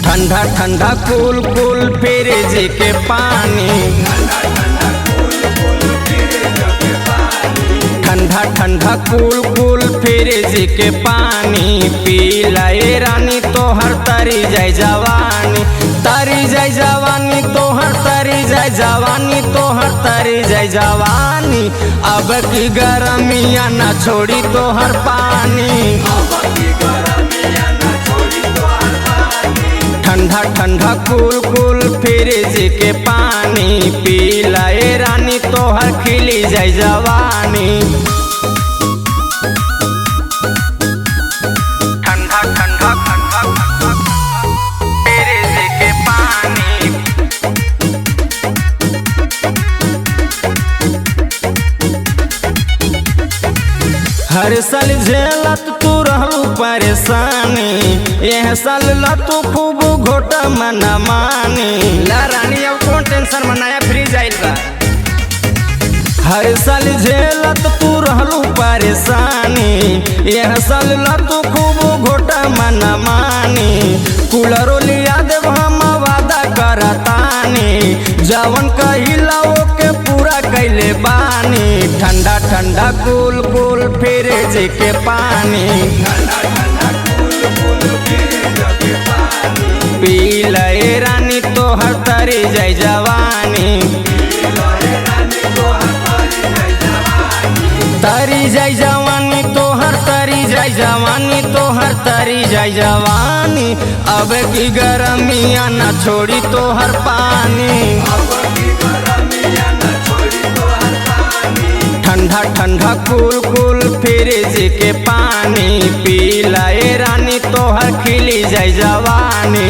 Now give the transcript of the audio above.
ठंडा ठंडा कूल कूल फ्रिज के पानी, ठंडा ठंडा कूल कूल फ्रिज के पानी पी लाए रानी तोहर तरी जाय जवानी, तरी जाय जवानी तोहर तरी जाय जवानी तोहर तरी जाय जवानी। अब की गरमिया न छोड़ी तोहर पानी, ठंडा ठंडा कूल कूल फ्रिज के पानी पी लाए रानी तोहर खिली जाय जवानी। ठंडा ठंडा फ्रिज के पानी, हर साल झेलत तू रहलू परेशानी, यह साल ला तू खूब घोटा मना मानी। ला रानी अब कौन टेंशन में नया फ्रिज आइल बा। हर साल झेलत तू रहलू परेशानी, यह साल ला तू खूब घोटा मना मानी। कूलरो लिया देव हम वादा करतानी, जवन कहिला ओके पूरा कैले बानी। ठंडा ठंडा कूल कूल फ्रिज के पानी, पी लए रानी तोहर तरी जाय जवानी, तरी जाय जवानी तोहर तरी जाय जवानी तोहर तरी जाय जवानी। अब की गरमिया न छोड़ी तोहर पानी, ठंडा ठंडा कूल कूल फ्रिज के पानी पी लाए रानी तोहर खिली जाय जवानी।